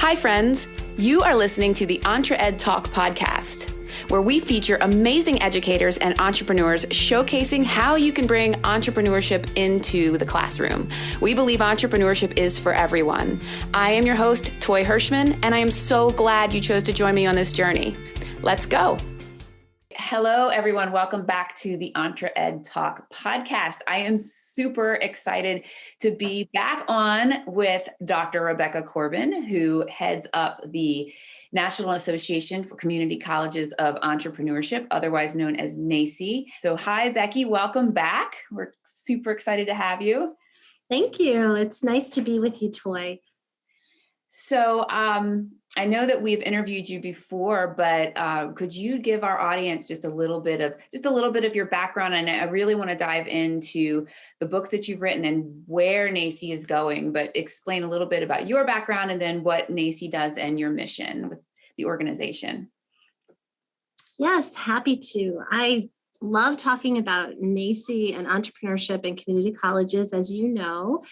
Hi, friends. You are listening to the Entre Ed Talk podcast, where we feature amazing educators and entrepreneurs showcasing how you can bring entrepreneurship into the classroom. We believe entrepreneurship is for everyone. I am your host, Toy Hirschman, and I am so glad you chose to join me on this journey. Let's go. Hello, everyone. Welcome back to the Entre Ed Talk podcast. I am super excited to be back on with Dr. Rebecca Corbin, who heads up the National Association for Community Colleges of Entrepreneurship, otherwise known as NACCE. So hi, Becky. Welcome back. We're super excited to have you. Thank you. It's nice to be with you, Toy. So I know that we've interviewed you before, but could you give our audience just a little bit of your background? And I really want to dive into the books that you've written and where NACCE is going, but explain a little bit about your background and then what NACCE does and your mission with the organization. Yes, happy to. I love talking about NACCE and entrepreneurship and community colleges, as you know.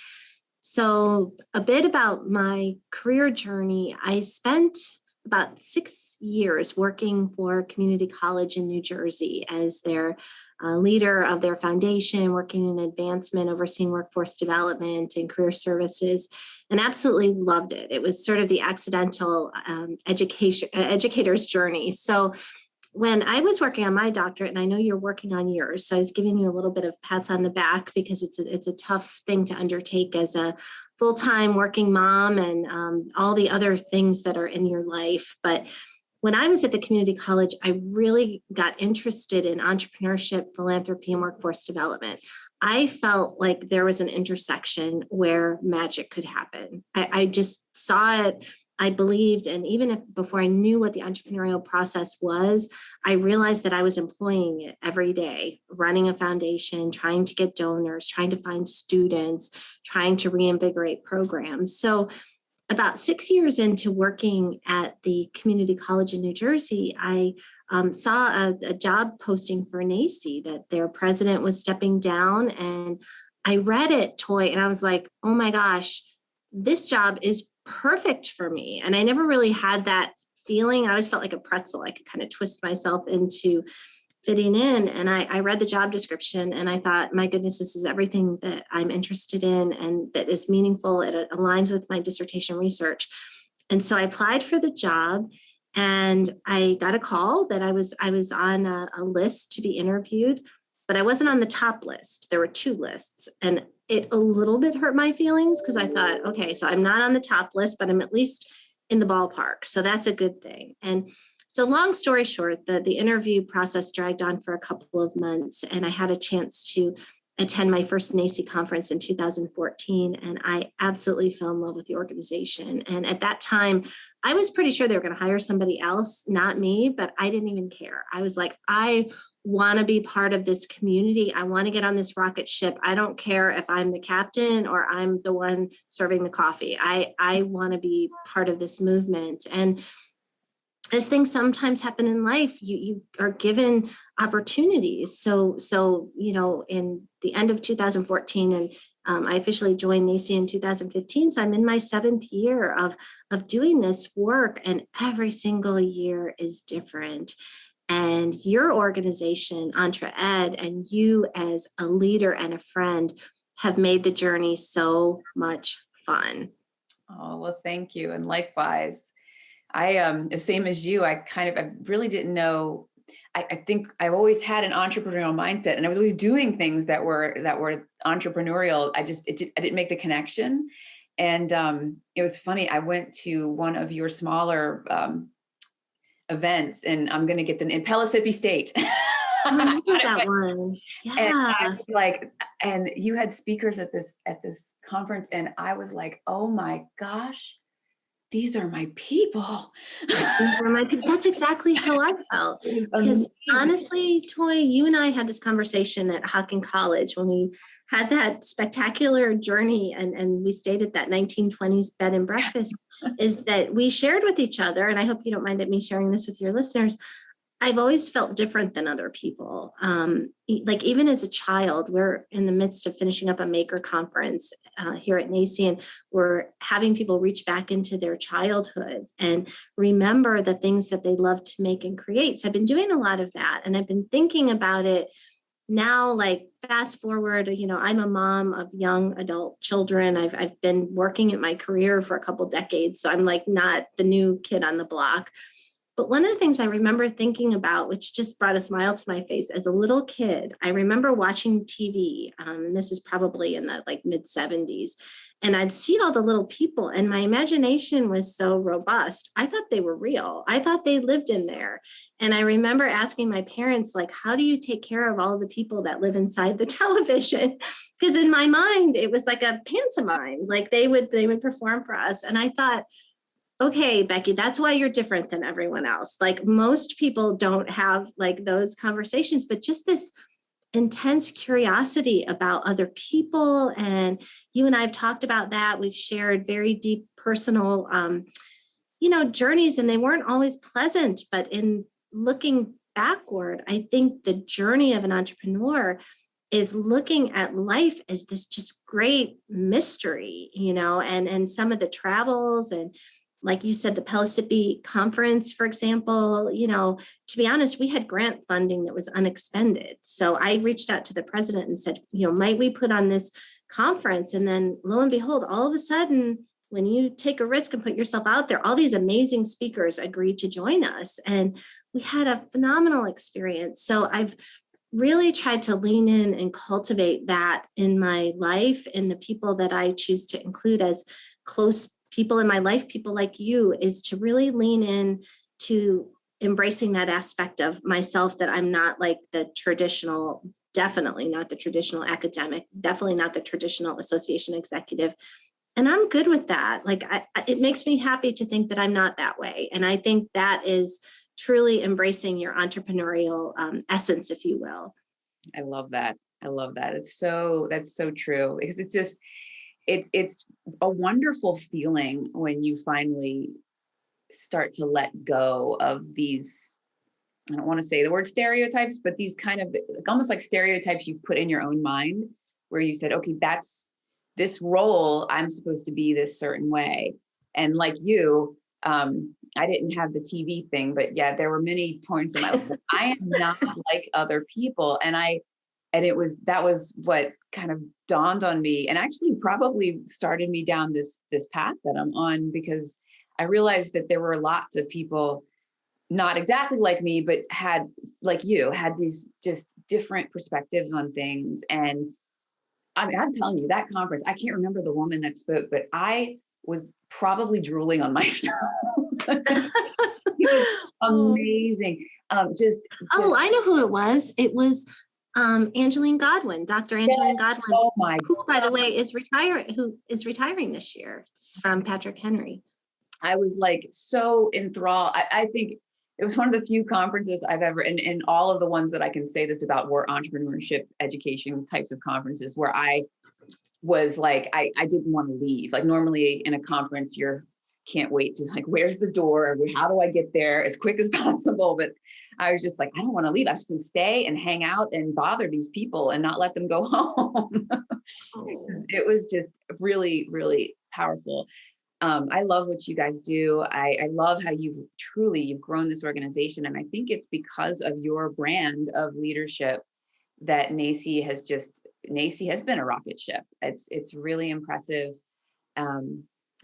So a bit about my career journey. I spent about 6 years working for a community college in New Jersey as their leader of their foundation, working in advancement, overseeing workforce development and career services, and absolutely loved it. It was sort of the accidental educator's journey. So when I was working on my doctorate, and I know you're working on yours, so I was giving you a little bit of pats on the back because it's a tough thing to undertake as a full-time working mom and all the other things that are in your life. But when I was at the community college, I really got interested in entrepreneurship, philanthropy, and workforce development. I felt like there was an intersection where magic could happen. I just saw it. I believed, and even before I knew what the entrepreneurial process was, I realized that I was employing it every day, running a foundation, trying to get donors, trying to find students, trying to reinvigorate programs. So about 6 years into working at the community college in New Jersey, I saw a job posting for NACCE that their president was stepping down, and I read it, Toy, and I was like, oh my gosh, this job is perfect for me. And I never really had that feeling. I always felt like a pretzel. I could kind of twist myself into fitting in. And I read the job description and I thought, my goodness, this is everything that I'm interested in and that is meaningful. It aligns with my dissertation research. And so I applied for the job and I got a call that I was on a list to be interviewed, but I wasn't on the top list. There were 2 lists, and it a little bit hurt my feelings because I thought, okay, so I'm not on the top list, but I'm at least in the ballpark. So that's a good thing. And so long story short, the interview process dragged on for a couple of months, and I had a chance to attend my first NACCE conference in 2014, and I absolutely fell in love with the organization. And at that time, I was pretty sure they were going to hire somebody else, not me, but I didn't even care. I was like, I want to be part of this community. I want to get on this rocket ship. I don't care if I'm the captain or I'm the one serving the coffee. I want to be part of this movement. And as things sometimes happen in life, you are given opportunities. So in the end of 2014, and I officially joined NACCE in 2015. So I'm in my 7th year of doing this work, and every single year is different. And your organization, Entre Ed, and you as a leader and a friend have made the journey so much fun. Oh, well, thank you. And likewise, the same as you, I really didn't know. I think I've always had an entrepreneurial mindset, and I was always doing things that were entrepreneurial. I didn't make the connection. And it was funny. I went to one of your smaller events, and I'm going to get them in Pellissippi State. I remember that one. Yeah. And I was like, and you had speakers at this conference, and I was like, oh my gosh, these are my people. That's exactly how I felt. Because honestly, Toy, you and I had this conversation at Hocking College when we had that spectacular journey and we stayed at that 1920s bed and breakfast, is that we shared with each other, and I hope you don't mind me sharing this with your listeners, I've always felt different than other people. Like even as a child, we're in the midst of finishing up a maker conference here at NACI, and we're having people reach back into their childhood and remember the things that they love to make and create. So I've been doing a lot of that, and I've been thinking about it now, like fast forward, I'm a mom of young adult children. I've been working at my career for a couple decades, so I'm like not the new kid on the block. But one of the things I remember thinking about, which just brought a smile to my face as a little kid, I remember watching TV, and this is probably in the like mid 70s, and I'd see all the little people, and my imagination was so robust. I thought they were real. I thought they lived in there. And I remember asking my parents, like, how do you take care of all the people that live inside the television? Because in my mind, it was like a pantomime, like they would perform for us. And I thought, okay, Becky, that's why you're different than everyone else. Like most people don't have like those conversations, but just this intense curiosity about other people. And you and I have talked about that. We've shared very deep personal, journeys, and they weren't always pleasant, but in looking backward, I think the journey of an entrepreneur is looking at life as this just great mystery, and some of the travels, and like you said, the Pellissippi conference, for example, to be honest, we had grant funding that was unexpended. So I reached out to the president and said, might we put on this conference? And then lo and behold, all of a sudden, when you take a risk and put yourself out there, all these amazing speakers agreed to join us. And we had a phenomenal experience. So I've really tried to lean in and cultivate that in my life, and the people that I choose to include as close people in my life, people like you, is to really lean in to embracing that aspect of myself, that I'm not like the traditional, definitely not the traditional academic, definitely not the traditional association executive. And I'm good with that. Like, it makes me happy to think that I'm not that way. And I think that is truly embracing your entrepreneurial essence, if you will. I love that. That's so true, because it's a wonderful feeling when you finally start to let go of these, I don't want to say the word stereotypes, but these kind of almost like stereotypes you've put in your own mind, where you said, okay, that's this role, I'm supposed to be this certain way. And like you, I didn't have the TV thing, but yeah, there were many points in my life that I am not like other people. And that was what kind of dawned on me, and actually probably started me down this path that I'm on, because I realized that there were lots of people not exactly like me, but had these just different perspectives on things. And I mean, I'm telling you, that conference, I can't remember the woman that spoke, but I was probably drooling on myself. It was amazing. I know who it was. It was Angeline Godwin, Dr. Angeline Godwin, who, by the way, is retiring this year from Patrick Henry. I was like so enthralled. I think it was one of the few conferences I've ever, and all of the ones that I can say this about were entrepreneurship education types of conferences, where I was like, I didn't want to leave. Like normally in a conference, can't wait to like, where's the door? How do I get there as quick as possible? But I was just like, I don't want to leave. I just can stay and hang out and bother these people and not let them go home. It was just really, really powerful. I love what you guys do. I love how you've grown this organization. And I think it's because of your brand of leadership that NACI has been a rocket ship. It's really impressive.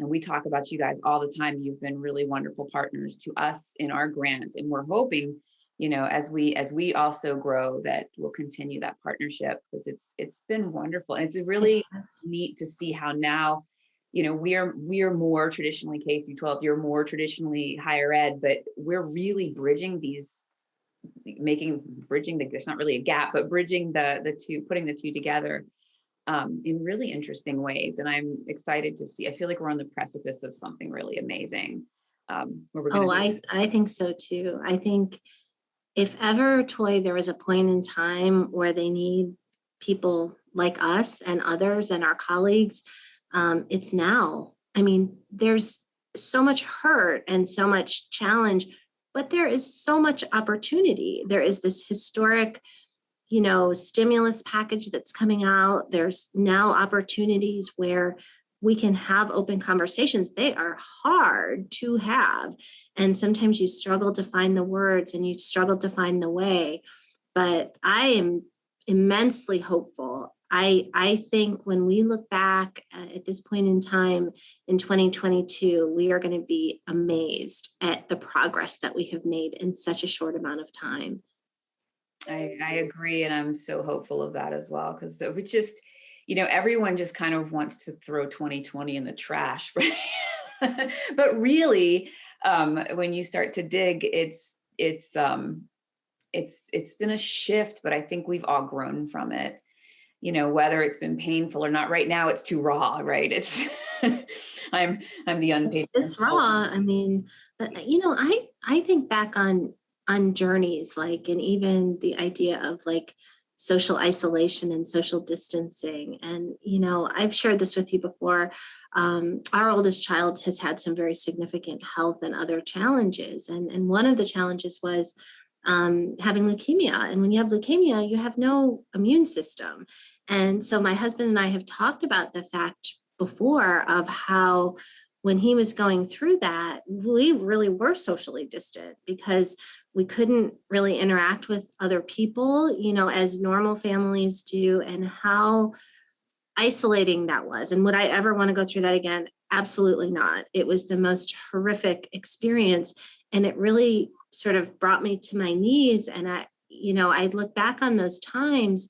And we talk about you guys all the time. You've been really wonderful partners to us in our grants. And we're hoping, as we also grow, that we'll continue that partnership, because it's been wonderful. And it's really neat to see how now, we are more traditionally K through 12, you're more traditionally higher ed, but we're really bridging there's not really a gap, but bridging the two, putting the two together in really interesting ways. And I'm excited to see, I feel like we're on the precipice of something really amazing. I think so too. I think if ever, Toy, there was a point in time where they need people like us and others and our colleagues, it's now. I mean, there's so much hurt and so much challenge, but there is so much opportunity. There is this historic stimulus package that's coming out. There's now opportunities where we can have open conversations. They are hard to have. And sometimes you struggle to find the words and you struggle to find the way. But I am immensely hopeful. I think when we look back at this point in time in 2022, we are going to be amazed at the progress that we have made in such a short amount of time. I agree. And I'm so hopeful of that as well. Because we just, everyone just kind of wants to throw 2020 in the trash. Right? But really, when you start to dig, it's been a shift, but I think we've all grown from it. Whether it's been painful or not. Right now, it's too raw, right? It's I'm the unpaid. It's raw. I mean, but I think back on journeys, like, and even the idea of like social isolation and social distancing. And I've shared this with you before. Our oldest child has had some very significant health and other challenges, and one of the challenges was having leukemia. And when you have leukemia, you have no immune system. And so my husband and I have talked about the fact before of how when he was going through that, we really were socially distant because we couldn't really interact with other people, as normal families do, and how isolating that was. And would I ever want to go through that again? Absolutely not. It was the most horrific experience. And it really sort of brought me to my knees. And I look back on those times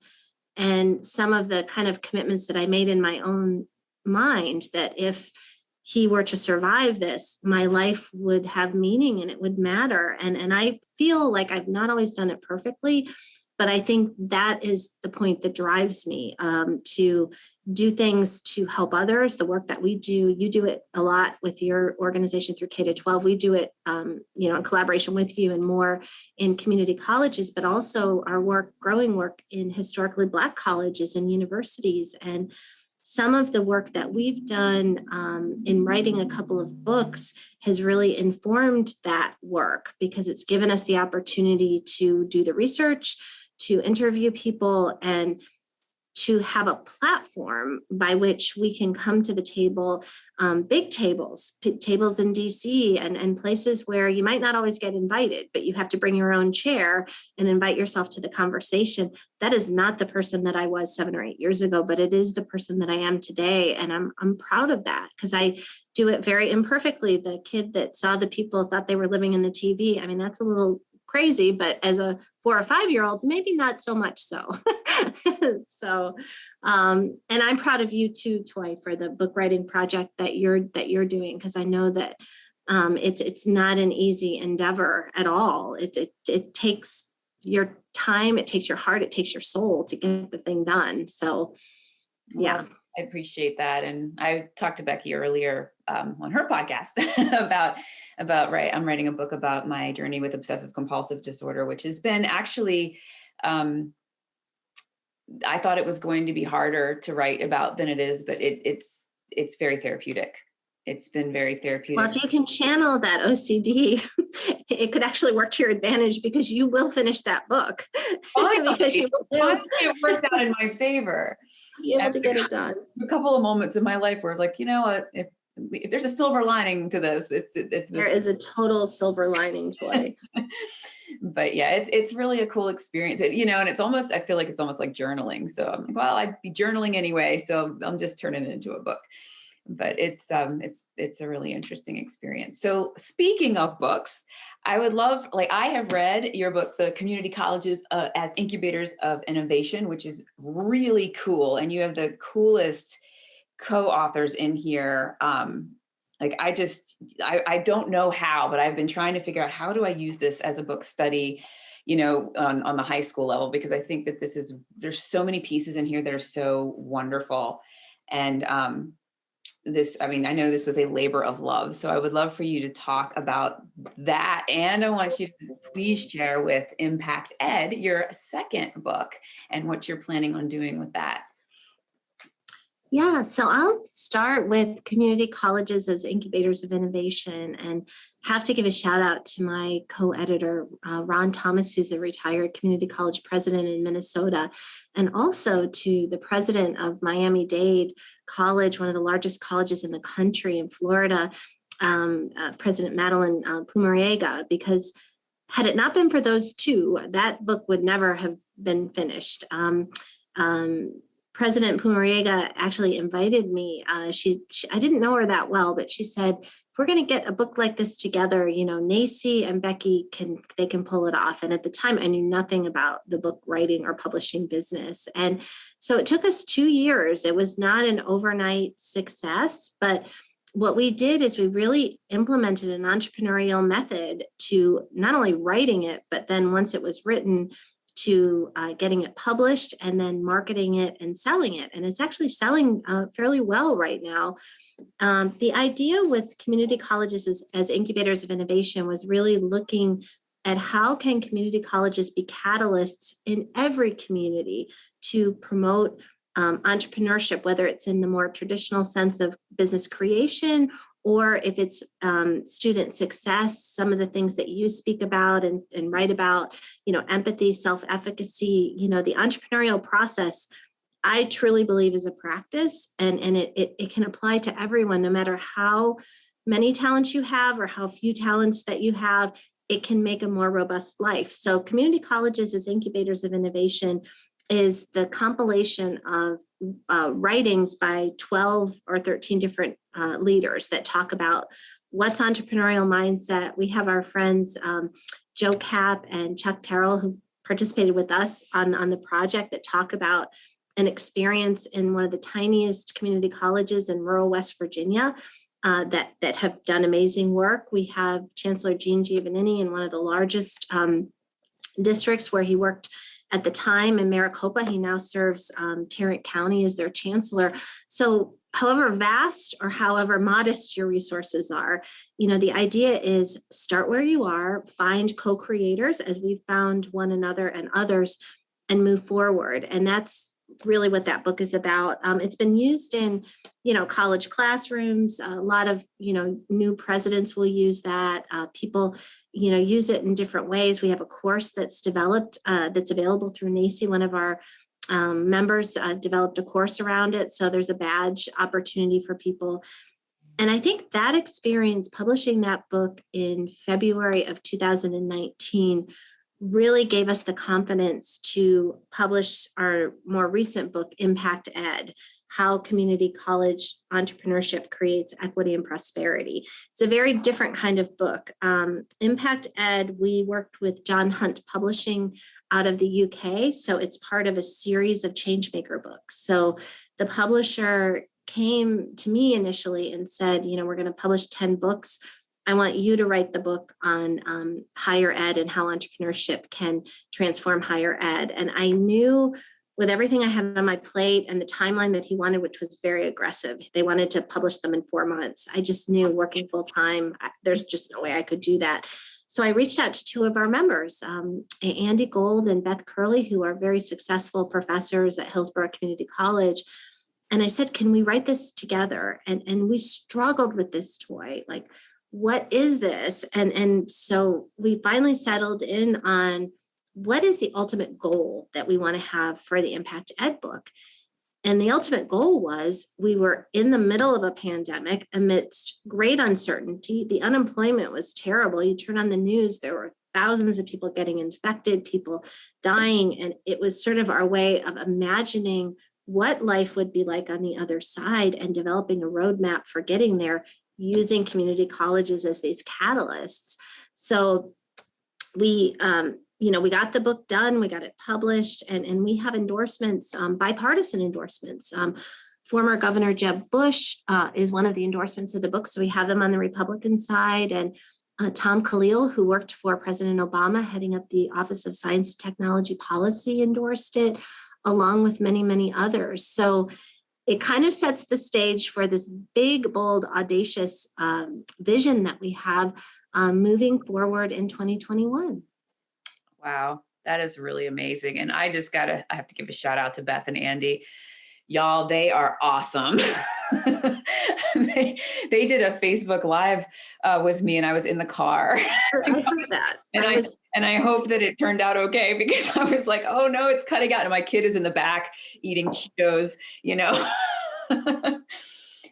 and some of the kind of commitments that I made in my own mind, that if he were to survive this, my life would have meaning and it would matter. And I feel like I've not always done it perfectly, but I think that is the point that drives me to do things to help others. The work that we do, you do it a lot with your organization through K-12. We do it, in collaboration with you and more in community colleges, but also our growing work in historically Black colleges and universities. And some of the work that we've done in writing a couple of books has really informed that work because it's given us the opportunity to do the research, to interview people, and to have a platform by which we can come to the table, big tables in DC and places where you might not always get invited, but you have to bring your own chair and invite yourself to the conversation. That is not the person that I was 7 or 8 years ago, but it is the person that I am today. And I'm proud of that because I do it very imperfectly. The kid that saw the people thought they were living in the TV. I mean, that's a little crazy, but as a 4 or 5 year old, maybe not so much so. So, and I'm proud of you too, Toy, for the book writing project that you're doing, because I know that it's not an easy endeavor at all. It takes your time, it takes your heart, it takes your soul to get the thing done. So, yeah. Well, I appreciate that. And I talked to Becky earlier on her podcast about right. I'm writing a book about my journey with obsessive compulsive disorder, which has been actually, I thought it was going to be harder to write about than it is, but it's very therapeutic. It's been very therapeutic. Well, if you can channel that OCD, it could actually work to your advantage because you will finish that book. Because you will it worked out in my favor. Be able to get it done. A couple of moments in my life where I was like, you know what, if there's a silver lining to this, it's this. There is a total silver lining, Toy. But yeah, it's really a cool experience, and it's almost, I feel like it's almost like journaling. So I'm like, well, I'd be journaling anyway, so I'm just turning it into a book. But it's a really interesting experience. So speaking of books, I would love, I have read your book, The Community Colleges as Incubators of Innovation, which is really cool. And you have the coolest co-authors in here. I don't know how, but I've been trying to figure out how do I use this as a book study, on the high school level, because I think that there's so many pieces in here that are so wonderful. And I know this was a labor of love. So I would love for you to talk about that. And I want you to please share with Impact Ed, your second book, and what you're planning on doing with that. Yeah, so I'll start with community colleges as incubators of innovation, and have to give a shout out to my co-editor, Ron Thomas, who's a retired community college president in Minnesota, and also to the president of Miami-Dade College, one of the largest colleges in the country in Florida, President Madeline Pumariega, because had it not been for those two, that book would never have been finished. President Pumariega actually invited me. I didn't know her that well, but she said, if we're going to get a book like this together, Nacy and Becky can pull it off. And at the time, I knew nothing about the book writing or publishing business. And so it took us 2 years. It was not an overnight success, but what we did is we really implemented an entrepreneurial method to not only writing it, but then once it was written, to getting it published and then marketing it and selling it. And it's actually selling fairly well right now. The idea with community colleges as incubators of innovation was really looking at how can community colleges be catalysts in every community to promote entrepreneurship, whether it's in the more traditional sense of business creation, or if it's student success, some of the things that you speak about and write about, empathy, self-efficacy, the entrepreneurial process, I truly believe is a practice, and it can apply to everyone, no matter how many talents you have or how few talents that you have. It can make a more robust life. So community colleges as incubators of innovation is the compilation of writings by 12 or 13 different leaders that talk about what's entrepreneurial mindset. We have our friends, Joe Cap and Chuck Terrell, who participated with us on the project, that talk about an experience in one of the tiniest community colleges in rural West Virginia that have done amazing work. We have Chancellor Gene Giovannini in one of the largest districts where he worked at the time in Maricopa. He now serves Tarrant County as their chancellor. So however vast or however modest your resources are, the idea is start where you are, find co-creators, as we've found one another and others, and move forward. And that's really what that book is about. It's been used in, college classrooms. A lot of, new presidents will use that. People, use it in different ways. We have a course that's developed, that's available through Nacy. One of our members developed a course around it. So there's a badge opportunity for people. And I think that experience, publishing that book in February of 2019, really gave us the confidence to publish our more recent book, Impact Ed: How Community College Entrepreneurship Creates Equity and Prosperity. It's a very different kind of book. Impact Ed, we worked with John Hunt Publishing out of the UK. So it's part of a series of Changemaker books. So the publisher came to me initially and said, we're going to publish 10 books. I want you to write the book on higher ed and how entrepreneurship can transform higher ed. And I knew, with everything I had on my plate and the timeline that he wanted, which was very aggressive, they wanted to publish them in 4 months. I just knew, working full time, there's just no way I could do that. So I reached out to 2 of our members, Andy Gold and Beth Curley, who are very successful professors at Hillsborough Community College. And I said, can we write this together? And we struggled with this toy. Like, what is this? And so we finally settled in on what is the ultimate goal that we want to have for the Impact Ed book. And the ultimate goal was, we were in the middle of a pandemic amidst great uncertainty. The unemployment was terrible. You turn on the news, there were thousands of people getting infected, people dying. And it was sort of our way of imagining what life would be like on the other side and developing a roadmap for getting there, using community colleges as these catalysts. So we got the book done, we got it published, and we have endorsements, bipartisan endorsements. Former Governor Jeb Bush is one of the endorsements of the book. So we have them on the Republican side, and Tom Khalil, who worked for President Obama, heading up the Office of Science and Technology Policy, endorsed it, along with many, many others. So it kind of sets the stage for this big, bold, audacious vision that we have moving forward in 2021. Wow, that is really amazing. And I have to give a shout out to Beth and Andy. Y'all, they are awesome. They did a Facebook Live with me, and I was in the car. I heard that. And I hope that it turned out okay, because I was like, oh no, it's cutting out. And my kid is in the back eating Cheetos, you know.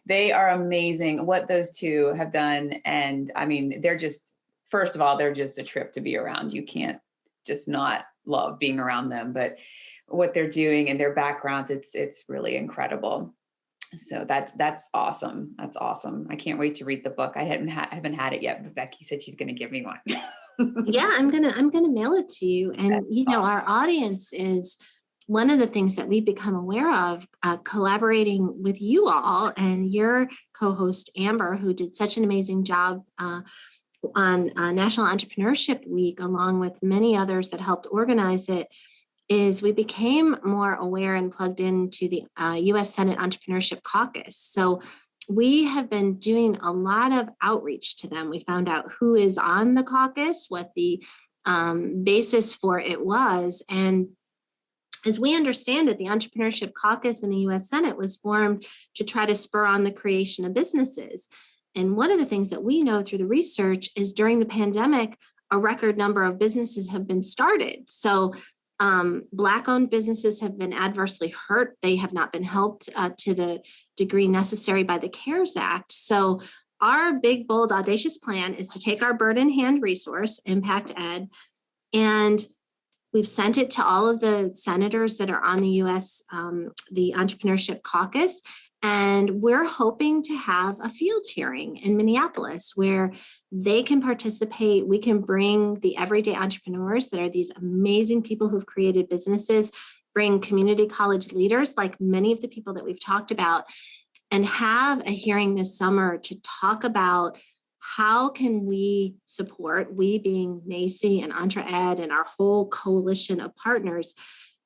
They are amazing what those two have done. And I mean, they're just, first of all, they're just a trip to be around. You can't just not love being around them, but what they're doing and their backgrounds, it's really incredible. So that's awesome. That's awesome. I can't wait to read the book. I haven't had it yet, but Becky said she's going to give me one. Yeah, I'm gonna mail it to you. And you know, our audience is one of the things that we've become aware of, collaborating with you all and your co-host Amber, who did such an amazing job on National Entrepreneurship Week, along with many others that helped organize it. Is we became more aware and plugged into the U.S. Senate Entrepreneurship Caucus. So we have been doing a lot of outreach to them. We found out who is on the caucus, what the basis for it was. And as we understand it, the Entrepreneurship Caucus in the U.S. Senate was formed to try to spur on the creation of businesses. And one of the things that we know through the research is during the pandemic, a record number of businesses have been started. So Black-owned businesses have been adversely hurt. They have not been helped to the degree necessary by the CARES Act. So our big, bold, audacious plan is to take our bird in hand resource, Impact Ed, and we've sent it to all of the senators that are on the U.S., the Entrepreneurship Caucus. And we're hoping to have a field hearing in Minneapolis where they can participate. We can bring the everyday entrepreneurs that are these amazing people who've created businesses, bring community college leaders like many of the people that we've talked about, and have a hearing this summer to talk about how can we support, we being NACCE and EntreEd and our whole coalition of partners,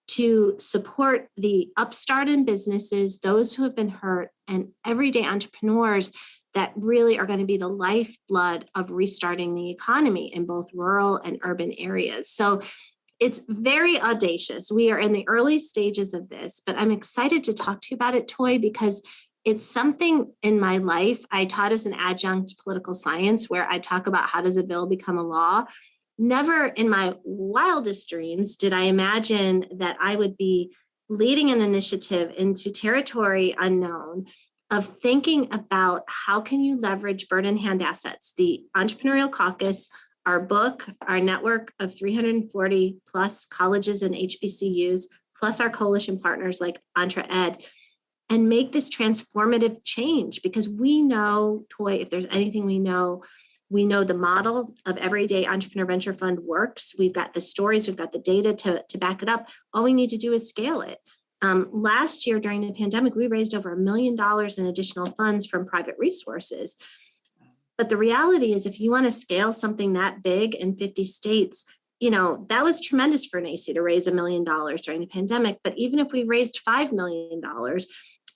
to support the upstart in businesses, those who have been hurt, and everyday entrepreneurs that really are going to be the lifeblood of restarting the economy in both rural and urban areas. So it's very audacious. We are in the early stages of this, but I'm excited to talk to you about it, Toy, because it's something in my life. I taught as an adjunct political science where I talk about how does a bill become a law. Never in my wildest dreams did I imagine that I would be leading an initiative into territory unknown of thinking about how can you leverage bird in hand assets, the Entrepreneurial Caucus, our book, our network of 340 plus colleges and HBCUs, plus our coalition partners like EntreEd, and make this transformative change. Because we know, Toy, if there's anything we know the model of Everyday Entrepreneur Venture Fund works. We've got the stories, we've got the data to back it up. All we need to do is scale it. Last year during the pandemic, we raised over $1 million in additional funds from private resources. But the reality is, if you want to scale something that big in 50 states, you know, that was tremendous for NACCE to raise $1 million during the pandemic. But even if we raised $5 million,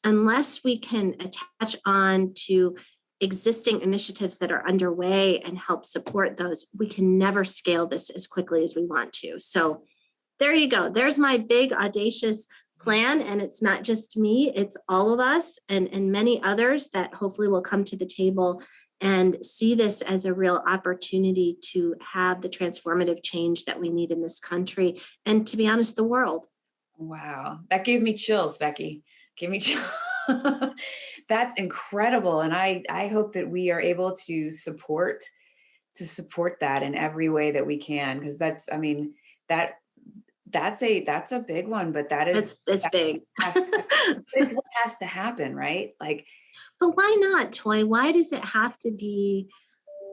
unless we can attach on to existing initiatives that are underway and help support those, we can never scale this as quickly as we want to. So there you go. There's my big audacious plan. And it's not just me, it's all of us and many others that hopefully will come to the table and see this as a real opportunity to have the transformative change that we need in this country. And to be honest, the world. Wow. That gave me chills, Becky. Give me chills. That's incredible. And I hope that we are able to support that in every way that we can. Because that's a big one, but It's big. What has to happen, right? Like, but why not, Toy? Why does it have to be,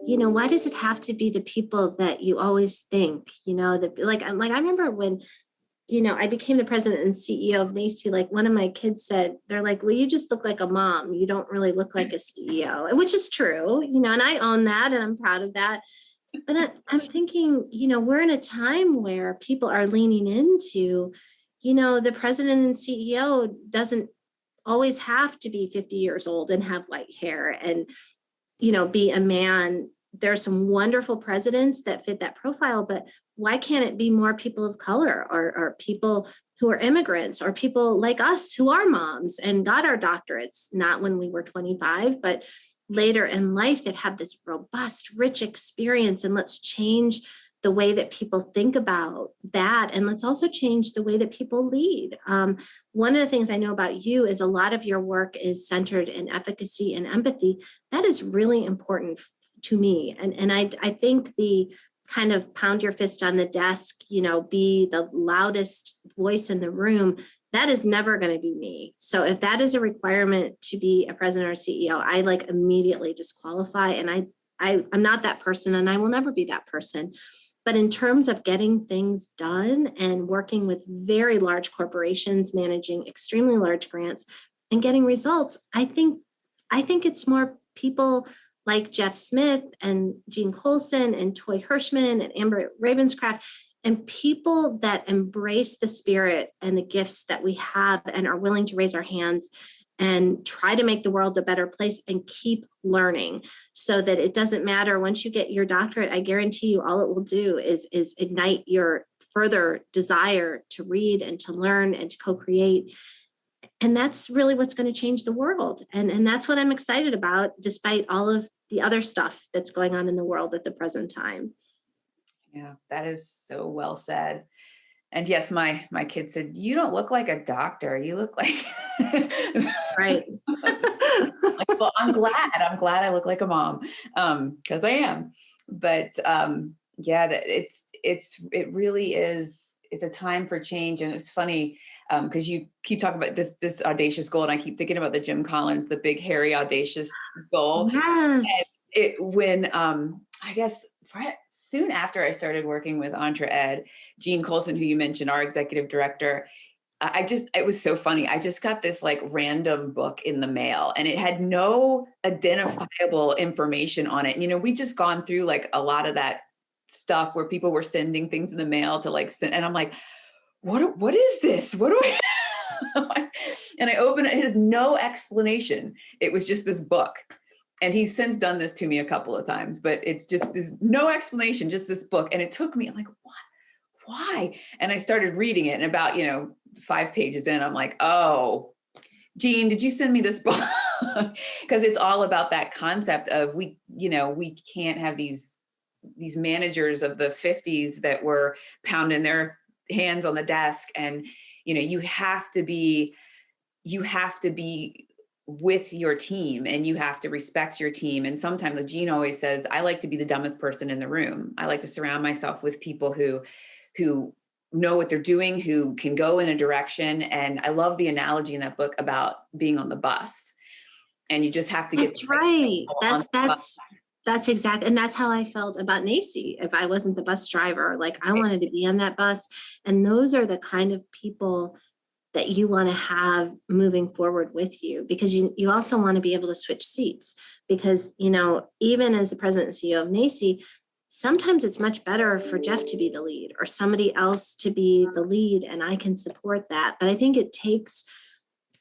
why does it have to be the people that you always think, that like I remember when, I became the president and CEO of NACCE, like one of my kids said, they're like, well, you just look like a mom. You don't really look like a CEO, which is true, and I own that and I'm proud of that. But I'm thinking, we're in a time where people are leaning into, the president and CEO doesn't always have to be 50 years old and have white hair and, be a man. There are some wonderful presidents that fit that profile, but why can't it be more people of color or people who are immigrants, or people like us who are moms and got our doctorates, not when we were 25, but later in life, that have this robust, rich experience. And let's change the way that people think about that. And let's also change the way that people lead. One of the things I know about you is a lot of your work is centered in efficacy and empathy. That is really important to me. And I think the kind of pound your fist on the desk, be the loudest voice in the room, that is never going to be me. So if that is a requirement to be a president or CEO, I immediately disqualify. And I'm not that person, and I will never be that person. But in terms of getting things done and working with very large corporations, managing extremely large grants and getting results, I think it's more people like Jeff Smith and Gene Coulson and Toy Hirschman and Amber Ravenscraft, and people that embrace the spirit and the gifts that we have and are willing to raise our hands and try to make the world a better place and keep learning, so that it doesn't matter. Once you get your doctorate, I guarantee you all it will do is ignite your further desire to read and to learn and to co-create. And that's really what's going to change the world. And that's what I'm excited about, despite all of the other stuff that's going on in the world at the present time. Yeah, that is so well said. And yes, my kid said, "You don't look like a doctor. You look like..." That's right. Well, I'm glad I look like a mom, because I am. But yeah, that it really is. It's a time for change, and it's funny because you keep talking about this audacious goal, and I keep thinking about the Jim Collins, the big, hairy, audacious goal. Yes. And when I guess soon after I started working with EntreEd, Gene Coulson, who you mentioned, our executive director, it was so funny. I just got this random book in the mail, and it had no identifiable information on it. We just gone through a lot of that stuff where people were sending things in the mail to send, and I'm like, what is this? What do I, and I open it, it has no explanation. It was just this book. And he's since done this to me a couple of times, but it's just this no explanation, just this book. And it took me, I'm like, what? Why? And I started reading it, and about, 5 pages in, I'm like, oh, Gene, did you send me this book? Because it's all about that concept of we can't have these managers of the 50s that were pounding their hands on the desk. And, you have to be with your team, and you have to respect your team. And sometimes, Gene always says, I like to be the dumbest person in the room. I like to surround myself with people who know what they're doing, who can go in a direction. And I love the analogy in that book about being on the bus, and you just have to get. That's right. That's exactly. And that's how I felt about NACI. If I wasn't the bus driver, I wanted to be on that bus. And those are the kind of people that you want to have moving forward with you, because you also want to be able to switch seats, because, even as the president and CEO of NACI, sometimes it's much better for Jeff to be the lead or somebody else to be the lead, and I can support that. But I think it takes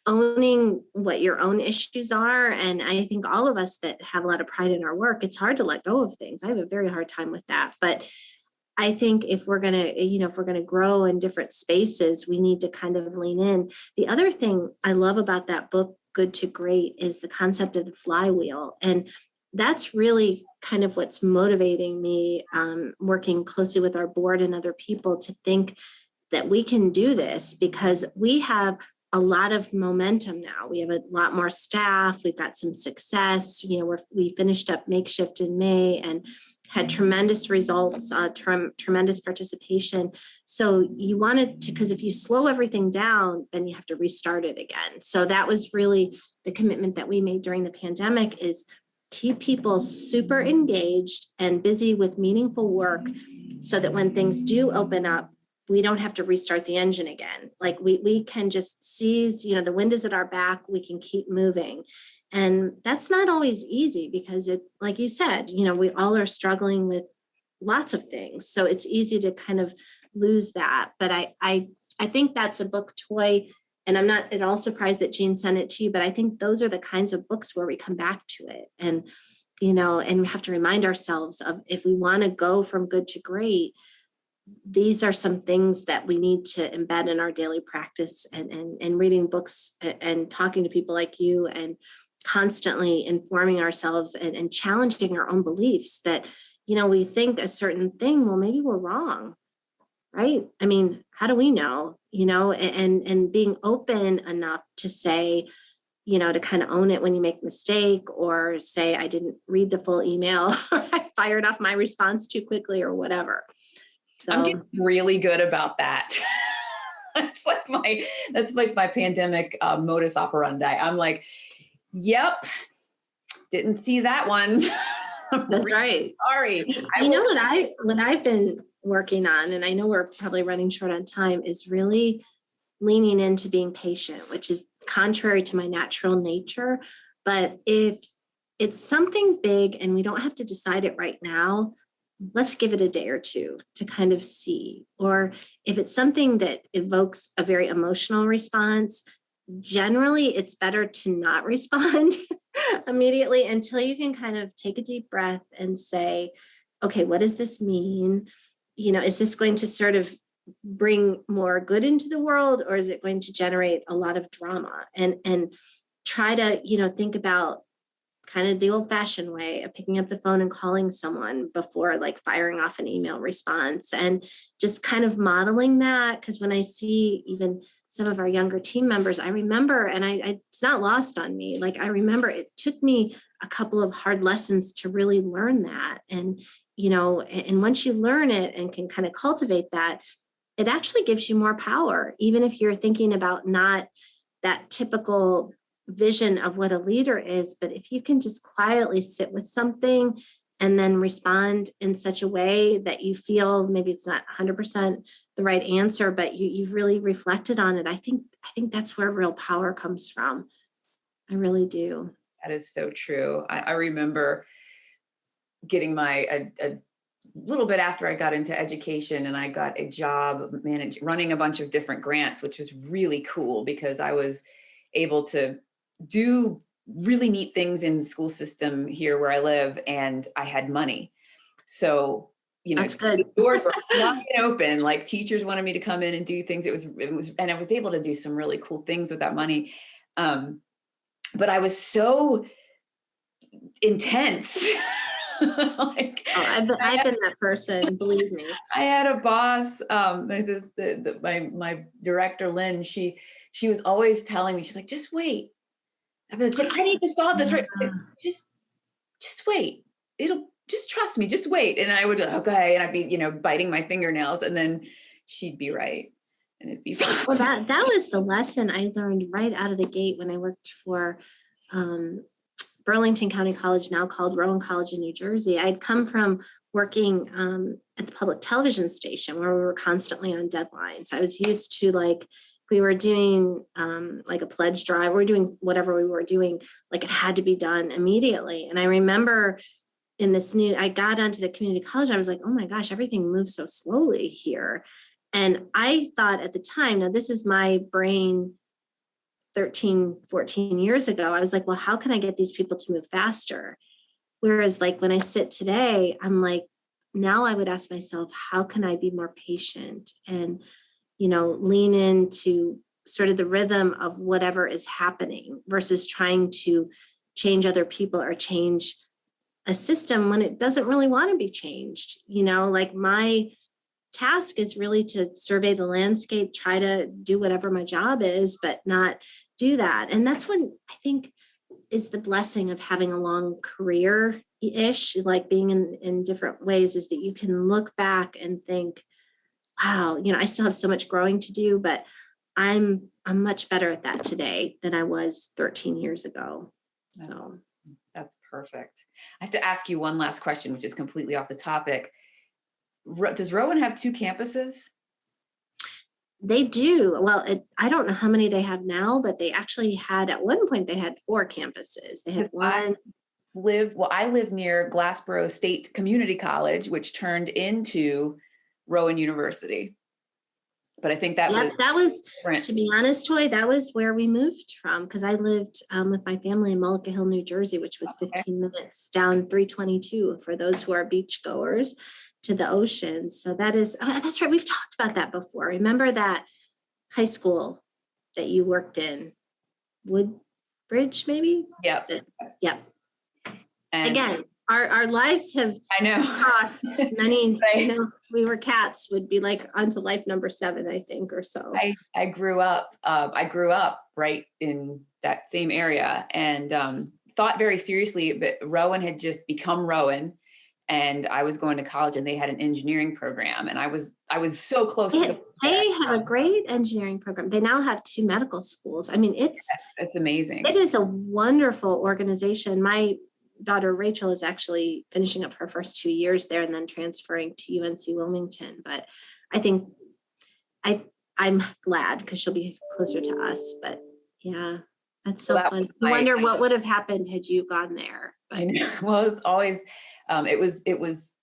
owning what your own issues are. And I think all of us that have a lot of pride in our work, it's hard to let go of things. I have a very hard time with that. But I think if we're going to grow in different spaces, we need to kind of lean in. The other thing I love about that book, Good to Great, is the concept of the flywheel. And that's really kind of what's motivating me, working closely with our board and other people, to think that we can do this, because we have a lot of momentum now. We have a lot more staff. We've got some success. We finished up Makeshift in May and had tremendous results, tremendous participation. So you wanted to, because if you slow everything down, then you have to restart it again. So that was really the commitment that we made during the pandemic, is keep people super engaged and busy with meaningful work, so that when things do open up, we don't have to restart the engine again. We can just seize, the wind is at our back, we can keep moving. And that's not always easy, because it, like you said, we all are struggling with lots of things. So it's easy to kind of lose that. But I think that's a book, Toy, and I'm not at all surprised that Gene sent it to you, but I think those are the kinds of books where we come back to it. And, and we have to remind ourselves of, if we want to go from good to great, these are some things that we need to embed in our daily practice, and reading books and talking to people like you, and constantly informing ourselves and challenging our own beliefs that, we think a certain thing, well, maybe we're wrong, right? I mean, how do we know, and being open enough to say, to kind of own it when you make a mistake, or say, I didn't read the full email, or I fired off my response too quickly, or whatever. So I'm getting really good about that. That's like my pandemic modus operandi. I'm like, yep, didn't see that one. that's really right. Sorry. What I've been working on, and I know we're probably running short on time, is really leaning into being patient, which is contrary to my natural nature. But if it's something big and we don't have to decide it right now, let's give it a day or two to kind of see. Or if it's something that evokes a very emotional response, generally it's better to not respond immediately until you can kind of take a deep breath and say, okay, what does this mean? Is this going to sort of bring more good into the world, or is it going to generate a lot of drama? And try to, think about kind of the old-fashioned way of picking up the phone and calling someone before like firing off an email response, and just kind of modeling that. Because when I see even some of our younger team members, I remember, and it's not lost on me, like I remember it took me a couple of hard lessons to really learn that. And and once you learn it and can kind of cultivate that, it actually gives you more power, even if you're thinking about not that typical vision of what a leader is. But if you can just quietly sit with something and then respond in such a way that you feel maybe it's not 100% the right answer, but you've really reflected on it, I think that's where real power comes from. I really do. That is so true. I remember getting a little bit after I got into education, and I got a job running a bunch of different grants, which was really cool because I was able to do really neat things in the school system here where I live, and I had money. So, that's good. The doors were wide open. Like teachers wanted me to come in and do things. It was, and I was able to do some really cool things with that money. But I was so intense. I've been that person, believe me. I had a boss, my director, Lynn, she was always telling me, she's like, just wait. I'd be like, but I need to solve this, right? Just wait. Just trust me, just wait. And I would, okay. And I'd be, biting my fingernails, and then she'd be right. And it'd be fine. Well, that was the lesson I learned right out of the gate when I worked for Burlington County College, now called Rowan College in New Jersey. I'd come from working at the public television station where we were constantly on deadlines. I was used to, like, we were doing like a pledge drive, we were doing whatever we were doing, like it had to be done immediately. And I remember I got onto the community college, I was like, oh my gosh, everything moves so slowly here. And I thought at the time, now this is my brain 13, 14 years ago, I was like, well, how can I get these people to move faster? Whereas like when I sit today, I'm like, now I would ask myself, how can I be more patient and, lean into sort of the rhythm of whatever is happening versus trying to change other people or change a system when it doesn't really want to be changed. Like my task is really to survey the landscape, try to do whatever my job is, but not do that. And that's when I think is the blessing of having a long career-ish, like being in different ways, is that you can look back and think, wow, I still have so much growing to do, but I'm much better at that today than I was 13 years ago. So that's perfect. I have to ask you one last question, which is completely off the topic. Does Rowan have 2 campuses? They do. Well, I don't know how many they have now, but they actually had, at one point, they had 4 campuses. They had one. I live near Glassboro State Community College, which turned into Rowan University. But I think that was that was, different. to be honest, Toy, that was where we moved from, because I lived with my family in Mullica Hill, New Jersey, which was 15 minutes down 322 for those who are beach goers to the ocean. So that's right. We've talked about that before. Remember that high school that you worked in, Woodbridge, maybe? Yep. Yep. And again, our lives have I know crossed many, Right. We were cats would be like on to life number 7, I think, or so. I grew up right in that same area, and thought very seriously, but Rowan had just become Rowan, and I was going to college, and they had an engineering program, and I was so close to They have a great engineering program. They now have 2 medical schools. I mean, it's amazing. It is a wonderful organization. My daughter Rachel is actually finishing up her first 2 years there and then transferring to UNC Wilmington. But I think I'm glad because she'll be closer to us. But yeah, that's so fun. I wonder what would have happened had you gone there. But. I know. Well, it was always, it was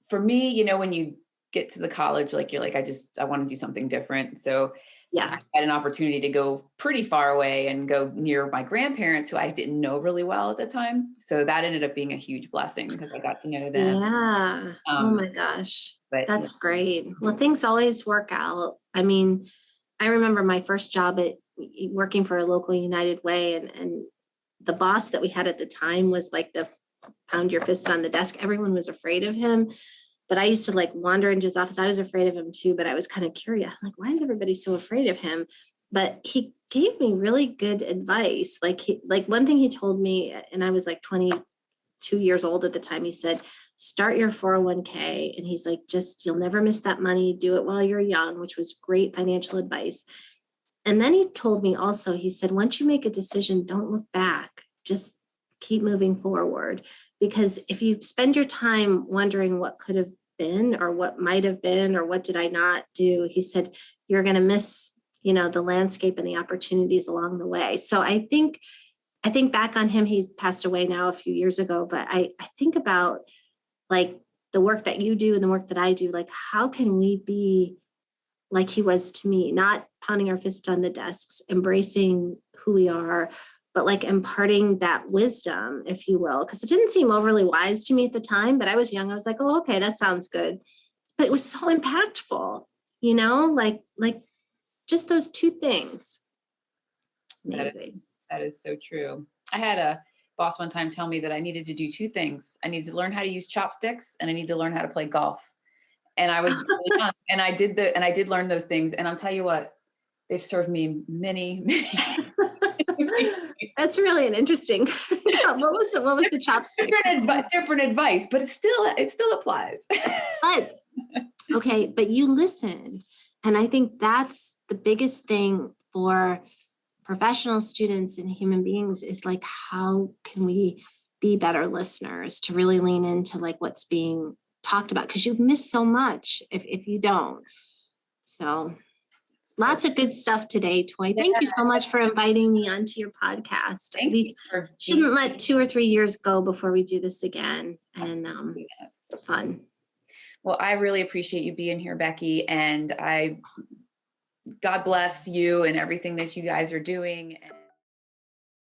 for me, when you get to the college, like you're like, I want to do something different. So yeah, I had an opportunity to go pretty far away and go near my grandparents, who I didn't know really well at the time. So that ended up being a huge blessing because I got to know them. Yeah. Oh my gosh. But that's great. Well, things always work out. I mean, I remember my first job at working for a local United Way, and the boss that we had at the time was like the pound your fist on the desk. Everyone was afraid of him. But I used to like wander into his office. I was afraid of him too, but I was kind of curious. Like, why is everybody so afraid of him? But he gave me really good advice. Like one thing he told me, and I was like 22 years old at the time, he said, start your 401k. And he's like, you'll never miss that money. Do it while you're young, which was great financial advice. And then he told me also, he said, once you make a decision, don't look back, just keep moving forward. Because if you spend your time wondering what could have been or what might have been or what did I not do, he said, you're going to miss, the landscape and the opportunities along the way. So I think back on him, he's passed away now a few years ago, but I think about like the work that you do and the work that I do, like how can we be like he was to me, not pounding our fist on the desks, embracing who we are, but like imparting that wisdom, if you will, because it didn't seem overly wise to me at the time, but I was young. I was like, oh, okay, that sounds good. But it was so impactful, like just those 2 things. It's amazing. That is so true. I had a boss one time tell me that I needed to do 2 things. I needed to learn how to use chopsticks, and I need to learn how to play golf. And I was really young, and I did learn those things. And I'll tell you what, they've served me many. That's really an interesting. What was the chopsticks? Different advice, but it still applies. But okay, but you listened, and I think that's the biggest thing for professional students and human beings is like, how can we be better listeners to really lean into like what's being talked about? Because you've missed so much if you don't. So. Lots of good stuff today, Toy. Thank you so much for inviting me onto your podcast. We shouldn't let 2 or 3 years go before we do this again. And it's fun. Well, I really appreciate you being here, Becky. And God bless you and everything that you guys are doing.